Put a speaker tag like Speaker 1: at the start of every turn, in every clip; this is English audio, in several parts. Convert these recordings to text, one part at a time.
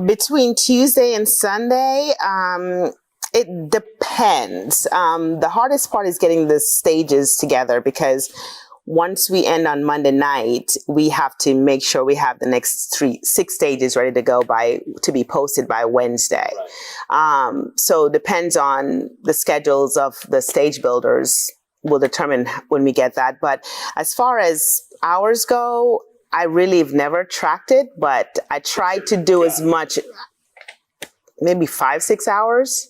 Speaker 1: Between Tuesday and Sunday, it depends. The hardest part is getting the stages together, because once we end on Monday night, we have to make sure we have the next 6 stages ready to go to be posted by Wednesday. Right. So it depends on the schedules of the stage builders. Will determine when we get that. But as far as hours go, I really have never tracked it, but I try to do as much, maybe 5-6 hours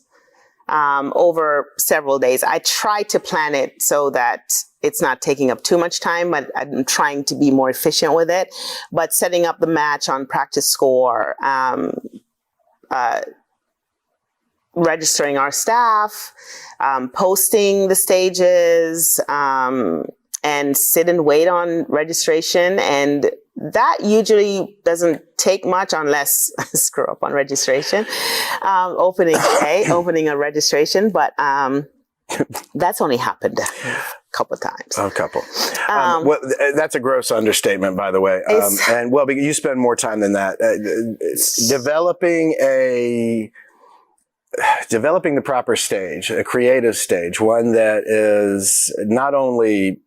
Speaker 1: over several days. I try to plan it so that it's not taking up too much time, but I'm trying to be more efficient with it. But setting up the match on practice score, registering our staff, posting the stages, and sit and wait on registration. And that usually doesn't take much unless I screw up on registration, opening a registration. But that's only happened couple of times.
Speaker 2: A couple. Well, that's a gross understatement, by the way. And well, you spend more time than that. Developing the proper stage, a creative stage, one that is not only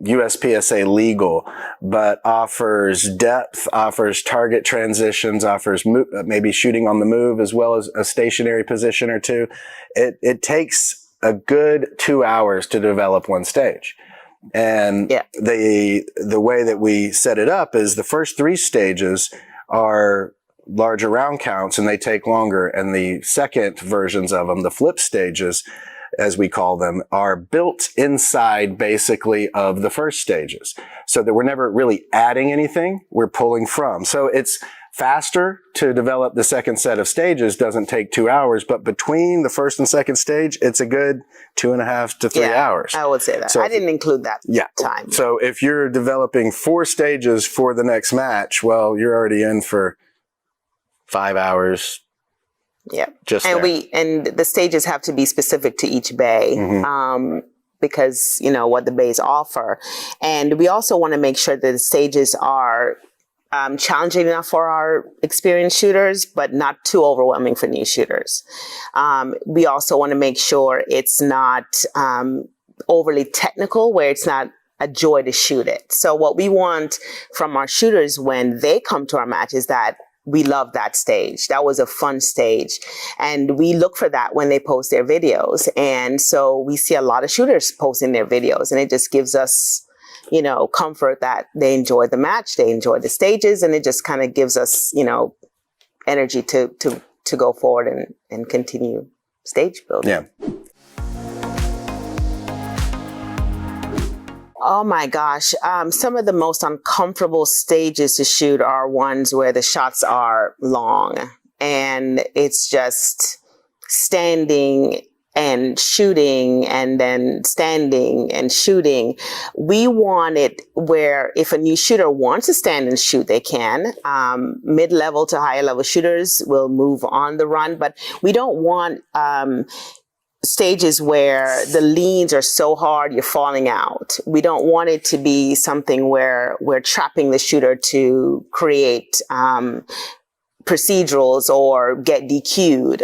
Speaker 2: USPSA legal, but offers depth, offers target transitions, offers maybe shooting on the move, as well as a stationary position or two. It takes a good 2 hours to develop one stage. And the way that we set it up is the first 3 stages are larger round counts and they take longer. And the second versions of them, the flip stages, as we call them, are built inside basically of the first stages. So that we're never really adding anything, we're pulling from. So it's faster to develop the second set of stages, doesn't take 2 hours, but between the first and second stage, it's a good 2.5 to 3 hours.
Speaker 1: I would say that. So I didn't include that time.
Speaker 2: So if you're developing 4 stages for the next match, well, you're already in for 5 hours.
Speaker 1: Yeah. And the stages have to be specific to each bay. Because, what the bays offer. And we also want to make sure that the stages are challenging enough for our experienced shooters, but not too overwhelming for new shooters. We also want to make sure it's not overly technical, where it's not a joy to shoot it. So what we want from our shooters when they come to our match is that we love that stage. That was a fun stage. And we look for that when they post their videos. And so we see a lot of shooters posting their videos, and it just gives us, comfort that they enjoy the match, they enjoy the stages, and it just kind of gives us, energy to go forward and continue stage building.
Speaker 2: Yeah.
Speaker 1: Oh my gosh. Some of the most uncomfortable stages to shoot are ones where the shots are long and it's just standing and shooting and then standing and shooting. We want it where if a new shooter wants to stand and shoot, they can. Mid-level to higher level shooters will move on the run, but we don't want stages where the leans are so hard you're falling out. We don't want it to be something where we're trapping the shooter to create procedurals or get DQ'd.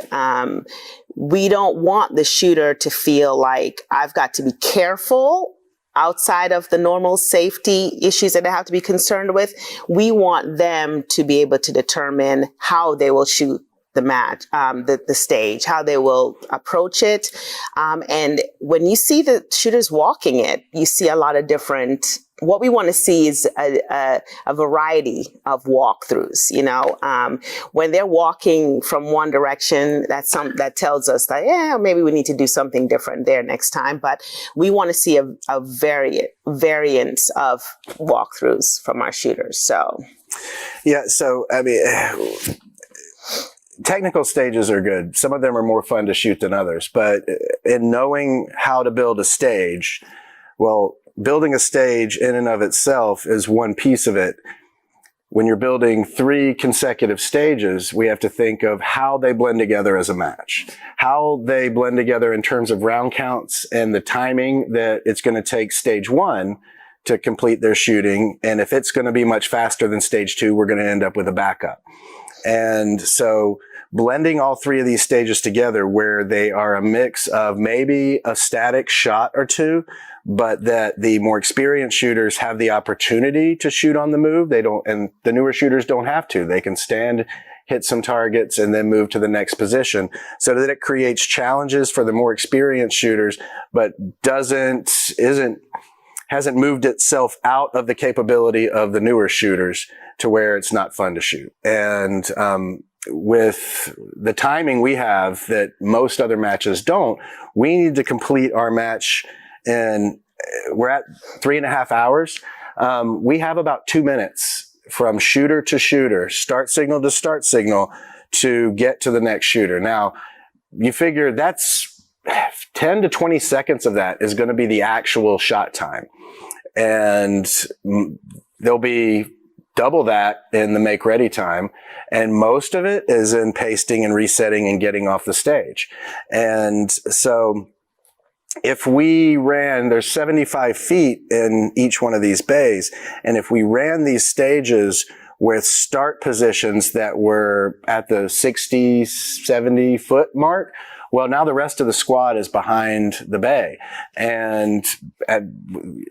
Speaker 1: We don't want the shooter to feel like I've got to be careful outside of the normal safety issues that they have to be concerned with. We want them to be able to determine how they will shoot the match, the stage, how they will approach it. And when you see the shooters walking it, you see a lot of different, what we want to see is a variety of walkthroughs. When they're walking from one direction, that tells us that, maybe we need to do something different there next time. But we want to see a variance of walkthroughs from our shooters. So,
Speaker 2: technical stages are good. Some of them are more fun to shoot than others, but in knowing how to build a stage, well, building a stage in and of itself is one piece of it. When you're building 3 consecutive stages, we have to think of how they blend together as a match, how they blend together in terms of round counts and the timing that it's going to take stage 1 to complete their shooting. And if it's going to be much faster than stage 2, we're going to end up with a backup. And so blending all three of these stages together where they are a mix of maybe a static shot or two, but that the more experienced shooters have the opportunity to shoot on the move. They don't, and the newer shooters don't have to. They can stand, hit some targets, and then move to the next position, so that it creates challenges for the more experienced shooters, but hasn't moved itself out of the capability of the newer shooters to where it's not fun to shoot. And with the timing we have that most other matches don't, we need to complete our match in, we're at 3.5 hours. We have about 2 minutes from shooter to shooter, start signal to start signal, to get to the next shooter. Now, you figure that's 10 to 20 seconds of that is going to be the actual shot time. And there'll be double that in the make ready time. And most of it is in pasting and resetting and getting off the stage. And so if we ran, there's 75 feet in each one of these bays. And if we ran these stages with start positions that were at the 60, 70 foot mark, well, now the rest of the squad is behind the bay, and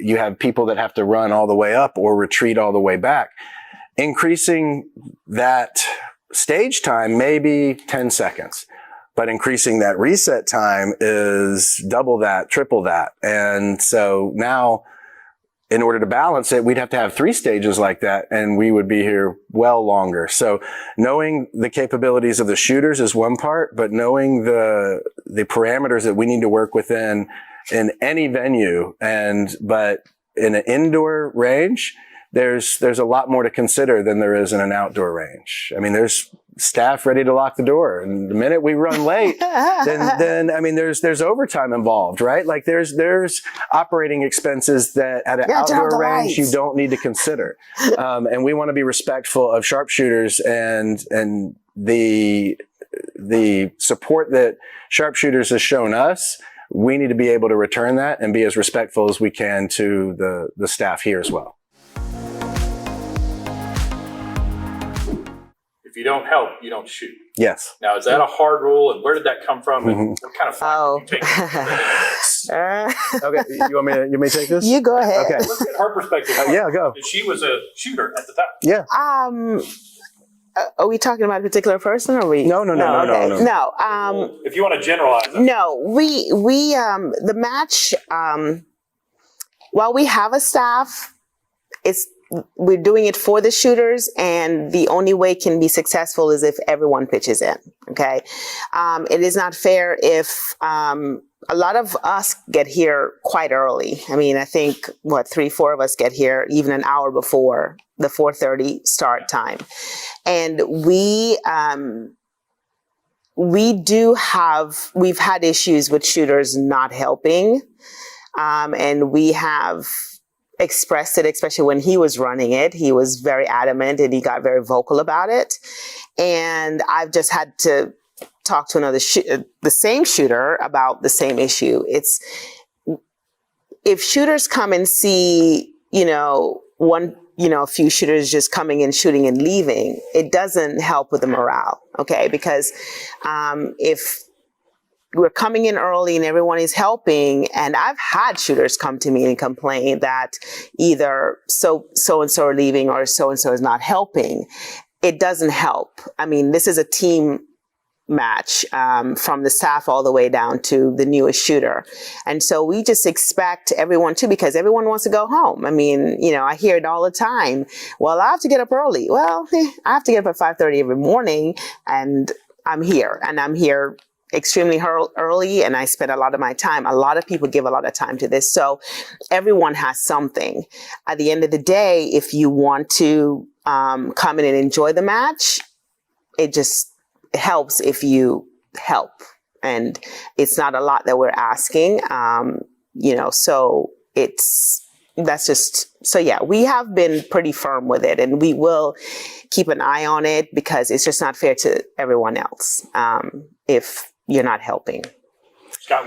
Speaker 2: you have people that have to run all the way up or retreat all the way back. Increasing that stage time may be 10 seconds, but increasing that reset time is double that, triple that. And so now, in order to balance it, we'd have to have 3 stages like that, and we would be here well longer. So knowing the capabilities of the shooters is one part, but knowing the parameters that we need to work within in any venue, but in an indoor range, there's a lot more to consider than there is in an outdoor range. I mean, there's staff ready to lock the door, and the minute we run late, then I mean, there's overtime involved, right? Like there's operating expenses that at an outdoor range you don't need to consider, and we want to be respectful of sharpshooters and the support that sharpshooters has shown us. We need to be able to return that and be as respectful as we can to the staff here as well.
Speaker 3: If you don't help, you don't shoot.
Speaker 2: Yes.
Speaker 3: Now, is that a hard rule, and where did that come from, and what kind of flack did you take?
Speaker 2: Okay, you want me to take this?
Speaker 1: You go ahead.
Speaker 2: Okay.
Speaker 3: Let's get her perspective.
Speaker 2: Yeah, go.
Speaker 3: She was a shooter at the time.
Speaker 2: Yeah.
Speaker 1: Are we talking about a particular person, or we?
Speaker 2: No.
Speaker 3: Well, if you want to generalize it.
Speaker 1: No, we the match. While we have a staff, we're doing it for the shooters, and the only way it can be successful is if everyone pitches in. Okay, it is not fair if a lot of us get here quite early. I mean, I think 3-4 of us get here even an hour before the 4:30 start time, and we've had issues with shooters not helping, and we have expressed it, especially when he was running it. He was very adamant and he got very vocal about it. And I've just had to talk to the same shooter about the same issue. If shooters come and see, a few shooters just coming in, shooting and leaving, it doesn't help with the morale. Okay. Because, if we're coming in early and everyone is helping, and I've had shooters come to me and complain that either so-and-so are leaving or so-and-so is not helping. It doesn't help. I mean, this is a team match, from the staff all the way down to the newest shooter. And so we just expect everyone to, because everyone wants to go home. I mean, I hear it all the time. Well, I have to get up early. Well, I have to get up at 5:30 every morning, and I'm here extremely early, and I spend a lot of my time. A lot of people give a lot of time to this. So everyone has something. At the end of the day, if you want to come in and enjoy the match, it just helps if you help. And it's not a lot that we're asking, so yeah, we have been pretty firm with it, and we will keep an eye on it, because it's just not fair to everyone else if you're not helping.
Speaker 3: Scott,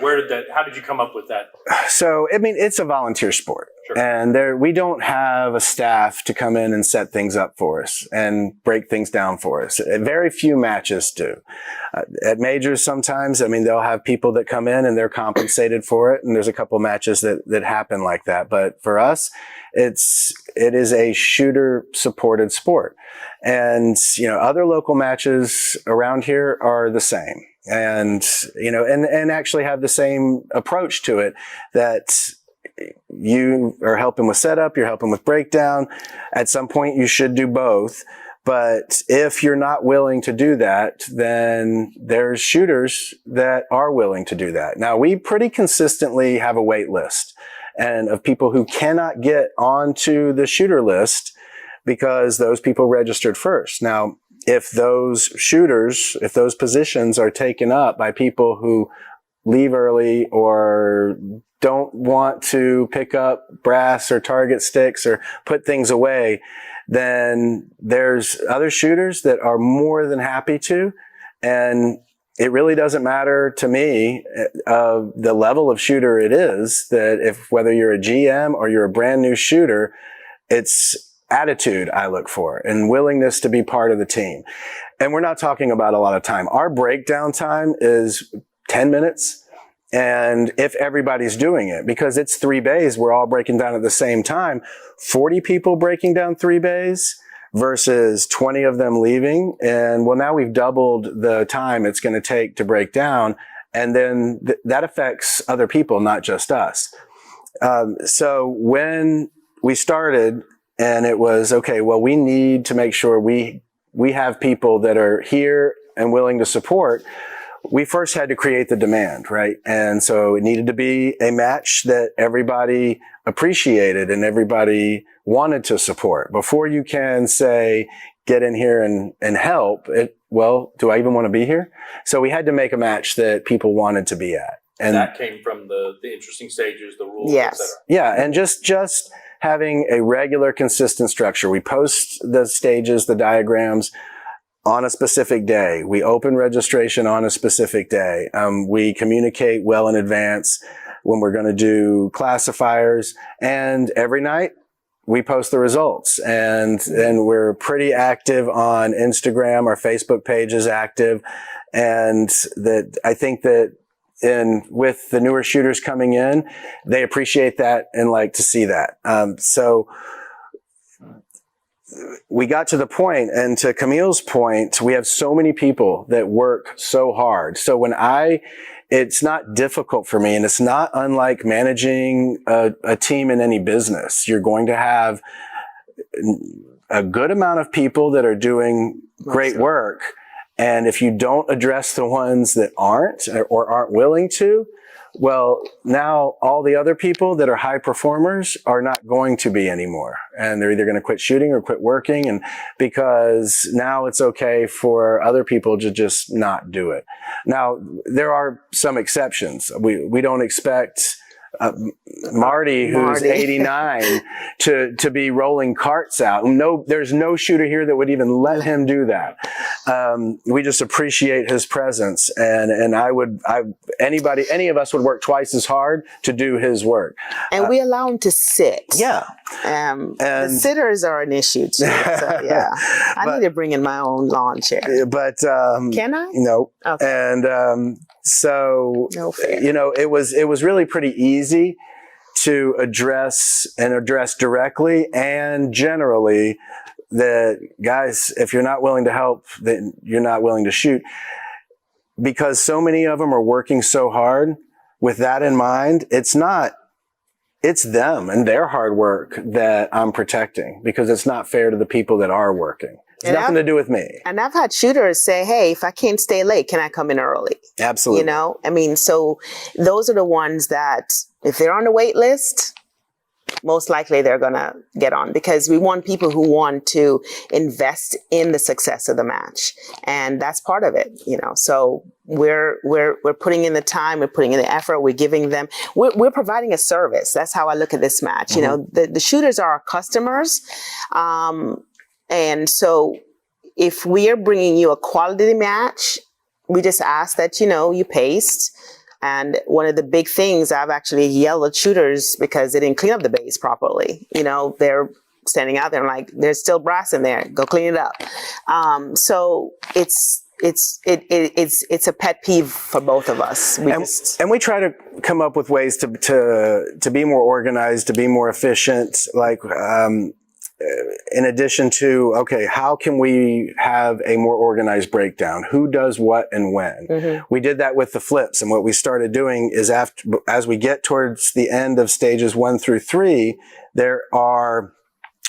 Speaker 3: how did you come up with that?
Speaker 2: So, I mean, it's a volunteer sport. Sure. And we don't have a staff to come in and set things up for us and break things down for us. Very few matches do. At majors sometimes, I mean, they'll have people that come in and they're compensated for it. And there's a couple matches that happen like that. But for us, it is a shooter supported sport. And, other local matches around here are the same. And, and actually have the same approach to it, that you are helping with setup, you're helping with breakdown. At some point you should do both. But if you're not willing to do that, then there's shooters that are willing to do that. Now, we pretty consistently have a wait list and of people who cannot get onto the shooter list because those people registered first. Now, if those positions are taken up by people who leave early or don't want to pick up brass or target sticks or put things away, then there's other shooters that are more than happy to. And it really doesn't matter to me the level of shooter it is, that whether you're a GM or you're a brand new shooter, it's attitude I look for and willingness to be part of the team. And we're not talking about a lot of time. Our breakdown time is 10 minutes. And if everybody's doing it, because it's 3 bays, we're all breaking down at the same time, 40 people breaking down 3 bays versus 20 of them leaving. And well, now we've doubled the time it's going to take to break down. And then that affects other people, not just us. So when we started, and it was, okay, well, we need to make sure we have people that are here and willing to support. We first had to create the demand, right? And so it needed to be a match that everybody appreciated and everybody wanted to support. Before you can say, get in here and help, well, do I even want to be here? So we had to make a match that people wanted to be at. And
Speaker 3: that came from the interesting stages, the rules,
Speaker 1: yes.
Speaker 3: etc.
Speaker 2: Yeah, and just having a regular, consistent structure. We post the stages, the diagrams on a specific day. We open registration on a specific day. We communicate well in advance when we're going to do classifiers. And every night we post the results. And we're pretty active on Instagram. Our Facebook page is active. And I think that with the newer shooters coming in, they appreciate that and like to see that. So we got to the point, and to Camille's point, we have so many people that work so hard. So it's not difficult for me, and it's not unlike managing a team in any business. You're going to have a good amount of people that are doing great work. And if you don't address the ones that aren't or aren't willing to, well, now all the other people that are high performers are not going to be anymore. And they're either going to quit shooting or quit working. And because now it's okay for other people to just not do it. Now, there are some exceptions. We don't expect Marty, who's 89, to be rolling carts out. No, there's no shooter here that would even let him do that. We just appreciate his presence, and any of us would work twice as hard to do his work. And
Speaker 1: we allow him to sit.
Speaker 2: Yeah.
Speaker 1: And the sitters are an issue too. So yeah, I need to bring in my own lawn chair.
Speaker 2: But
Speaker 1: can I?
Speaker 2: No.
Speaker 1: Okay.
Speaker 2: And so
Speaker 1: no fair.
Speaker 2: It was really pretty easy to address directly and generally that, guys, if you're not willing to help, then you're not willing to shoot, because so many of them are working so hard. With that in mind, it's them and their hard work that I'm protecting, because it's not fair to the people that are working. It's nothing to do with me.
Speaker 1: And I've had shooters say, hey, if I can't stay late, can I come in early?
Speaker 2: Absolutely.
Speaker 1: So those are the ones that, if they're on the wait list, most likely they're going to get on, because we want people who want to invest in the success of the match. And that's part of it, So we're putting in the time, we're putting in the effort, we're giving them, we're providing a service. That's how I look at this match. Mm-hmm. The shooters are our customers. And so if we are bringing you a quality match, we just ask that, you paced, And one of the big things, I've actually yelled at shooters because they didn't clean up the bays properly. You know, they're standing out there and like, there's still brass in there. Go clean it up. So it's a pet peeve for both of us.
Speaker 2: And we try to come up with ways to be more organized, to be more efficient. Like, in addition to, okay, how can we have a more organized breakdown? Who does what and when? Mm-hmm. We did that with the flips. And what we started doing is as we get towards the end of stages 1 through 3,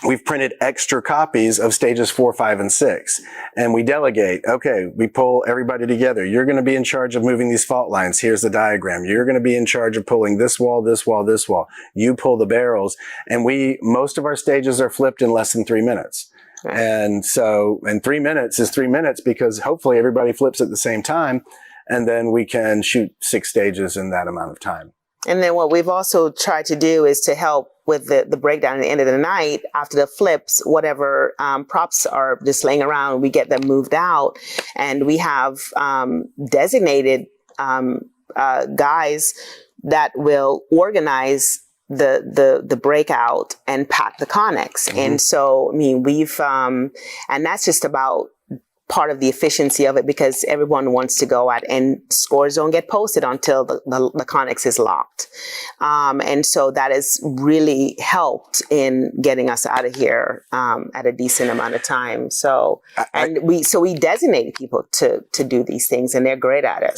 Speaker 2: we've printed extra copies of stages 4, 5, and 6. And we delegate. Okay, we pull everybody together. You're going to be in charge of moving these fault lines. Here's the diagram. You're going to be in charge of pulling this wall, this wall, this wall. You pull the barrels. And most of our stages are flipped in less than 3 minutes. Right. And so, 3 minutes is 3 minutes because hopefully everybody flips at the same time. And then we can shoot 6 stages in that amount of time.
Speaker 1: And then what we've also tried to do is to help with the breakdown at the end of the night. After the flips, whatever props are just laying around, we get them moved out. And we have designated guys that will organize the breakout and pack the connects. Mm-hmm. And so, I mean, we've, and that's just about part of the efficiency of it because everyone wants to go at, and scores don't get posted until the Connex is locked. And so that has really helped in getting us out of here at a decent amount of time. So, we designate people to do these things, and they're great at it.